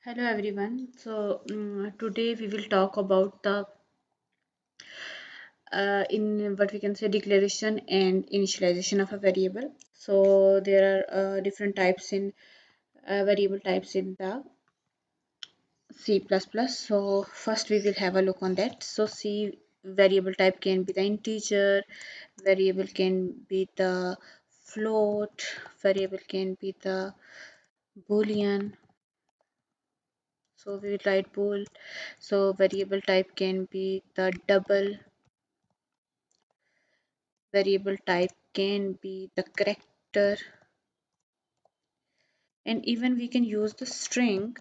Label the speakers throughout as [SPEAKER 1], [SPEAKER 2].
[SPEAKER 1] Hello everyone. Today we will talk about the in what we can say declaration and initialization of a variable. So there are different types in variable types in the C++. So first we will have a look on that. So C variable type can be the integer, variable can be the float, variable can be the boolean. So we will write bool. So variable type can be the double, variable type can be the character, and even we can use the string.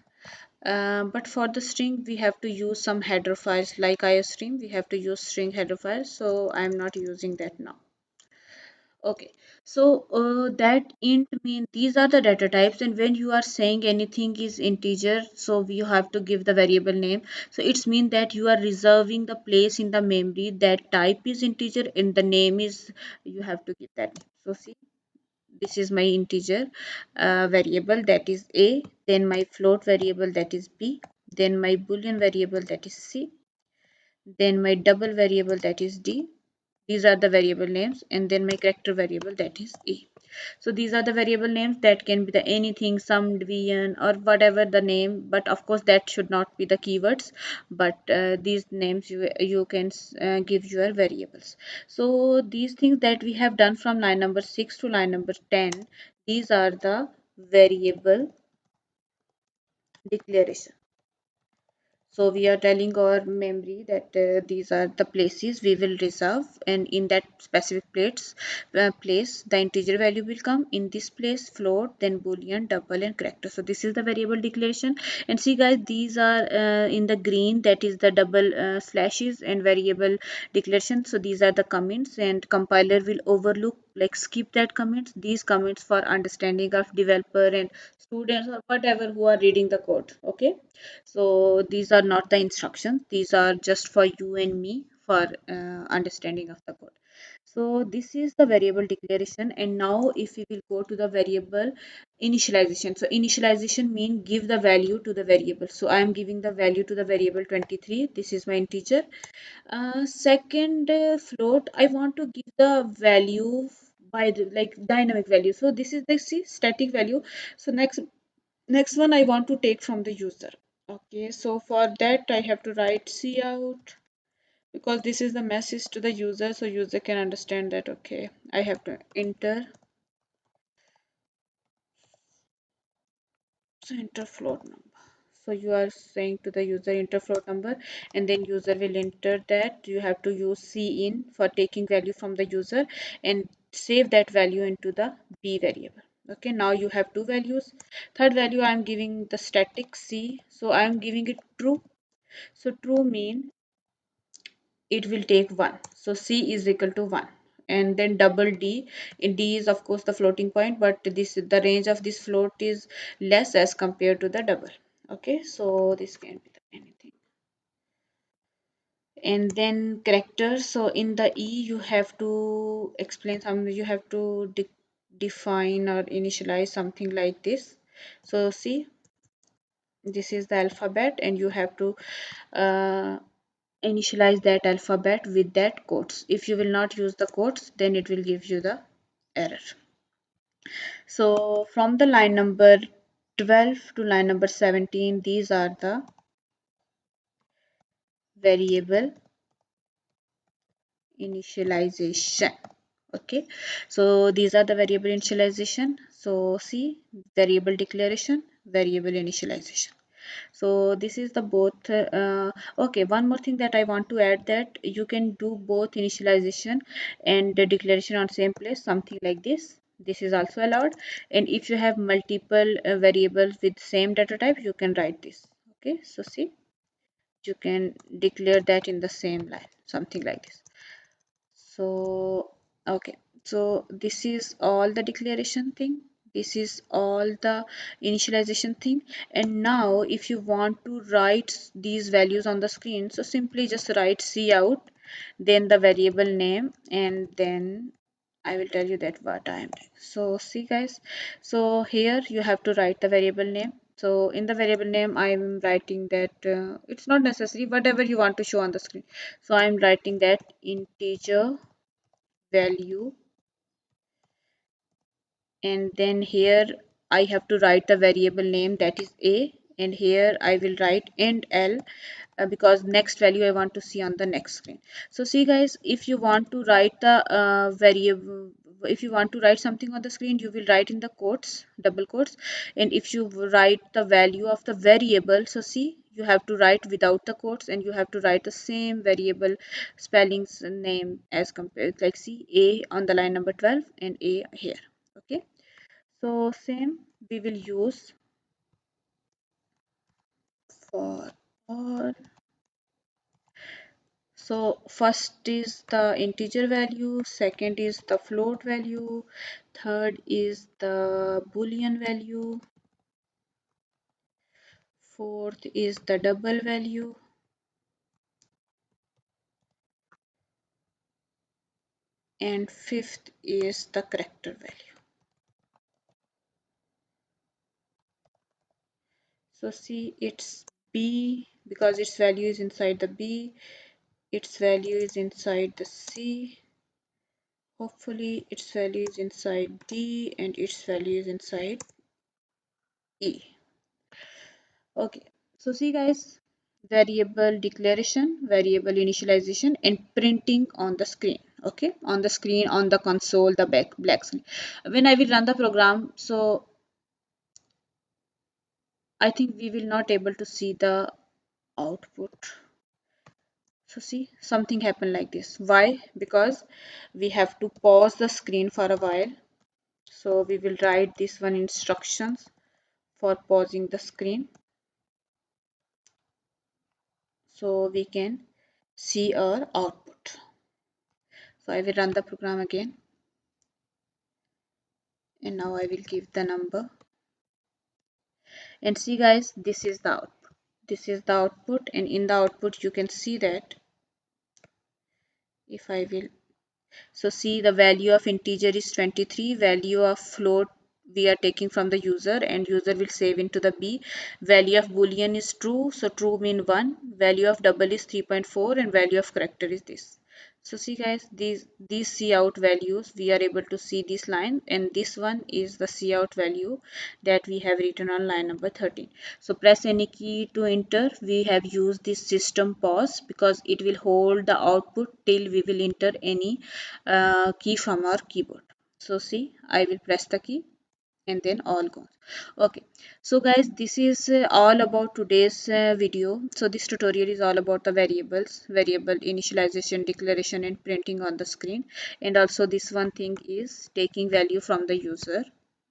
[SPEAKER 1] But for the string we have to use some header files like iostream. We have to use string header files, so I'm not using that now. Okay, so that int mean these are the data types, and when you are saying anything is integer, so we have to give the variable name. So it's mean that you are reserving the place in the memory that type is integer and the name is, you have to give that. So see, this is my integer variable, that is a, then my float variable, that is b, then my boolean variable, that is c, then my double variable, that is d. These are the variable names, and then my character variable, that is a. So these are the variable names that can be the anything, some division or whatever the name, but of course that should not be the keywords. But these names you can give your variables. So these things that we have done from line number 6 to line number 10, these are the variable declaration. So we are telling our memory that these are the places we will reserve, and in that specific place the integer value will come. In this place float, then boolean, double, and character. So this is the variable declaration. And see guys, these are in the green, that is the double slashes and variable declaration. So these are the comments, and compiler will overlook, like skip that comments, these comments for understanding of developer and students or whatever who are reading the code. Okay, so these are not the instructions, these are just for you and me for understanding of the code. So this is the variable declaration. And now if we will go to the variable initialization, so initialization mean give the value to the variable. So I am giving the value to the variable 23, this is my integer. Second, float, I want to give the value by the like dynamic value. So this is the see, static value. So next one I want to take from the user. Okay, so for that I have to write cout, because this is the message to the user, so user can understand that. Okay, I have to enter, so enter float number. So you are saying to the user enter float number, and then user will enter that. You have to use cin for taking value from the user and save that value into the b variable. Okay, now you have two values. Third value I am giving the static c, so I am giving it true. So true mean it will take 1. So C is equal to 1. And then double D. In D is of course the floating point, but this the range of this float is less as compared to the double. Okay, so this can be anything. And then character. So in the E you have to explain something, you have to define or initialize something like this. So see, this is the alphabet, and you have to uh, initialize that alphabet with that quotes. If you will not use the quotes, then it will give you the error. So from the line number 12 to line number 17, these are the variable initialization. Okay, so these are the variable initialization. So see, variable declaration, variable initialization. So this is the both. Okay, one more thing that I want to add, that you can do both initialization and the declaration on same place, something like this is also allowed. And if you have multiple variables with same data type, you can write this. Okay, so see, you can declare that in the same line, something like this. So okay, so this is all the declaration thing, this is all the initialization thing. And now if you want to write these values on the screen, so simply just write cout, then the variable name, and then I will tell you that what I am doing. So see guys, so here you have to write the variable name, So in the variable name, I'm writing that it's not necessary, whatever you want to show on the screen. So I'm writing that integer value, and then here I have to write the variable name, that is a, and here I will write int l, because next value I want to see on the next screen. So see guys, if you want to write the variable, if you want to write something on the screen, you will write in the quotes, double quotes, and if you write the value of the variable, so see, you have to write without the quotes, and you have to write the same variable spellings name as compared, like see a on the line number 12 and a here. Okay, so same we will use for all. So first is the integer value, second is the float value, third is the boolean value, fourth is the double value, and fifth is the character value. So see, it's B because its value is inside the B, its value is inside the C, hopefully its value is inside D, and its value is inside E. Okay, so see guys, variable declaration, variable initialization, and printing on the screen. Okay, on the screen, on the console, the black screen. When I will run the program, so I think we will not able to see the output. So see, something happened like this. Why? Because we have to pause the screen for a while. So we will write this one instructions for pausing the screen, so we can see our output. So I will run the program again, and now I will give the number, and see guys, this is the output. This is the output, and in the output you can see that if I will, so see, the value of integer is 23, value of float we are taking from the user, and user will save into the B. Value of boolean is true, so true mean 1. Value of double is 3.4, and value of character is this. So see guys, these cout values, we are able to see this line, and this one is the cout value that we have written on line number 13. So press any key to enter. We have used this system pause because it will hold the output till we will enter any key from our keyboard. So see, I will press the key and then all goes. Okay, so guys, this is all about today's video. So this tutorial is all about the variables, variable initialization, declaration, and printing on the screen. And also this one thing is taking value from the user,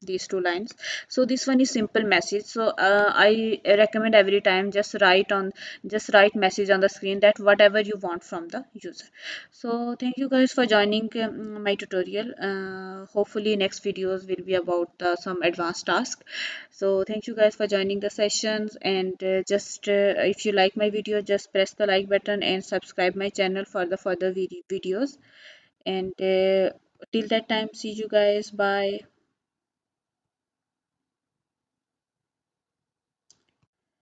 [SPEAKER 1] these two lines. So this one is simple message. So I recommend every time just write message on the screen that whatever you want from the user. So thank you guys for joining my tutorial. Hopefully next videos will be about some advanced task. So thank you guys for joining the sessions, and just if you like my video, just press the like button and subscribe my channel for the further videos. And till that time, see you guys, bye.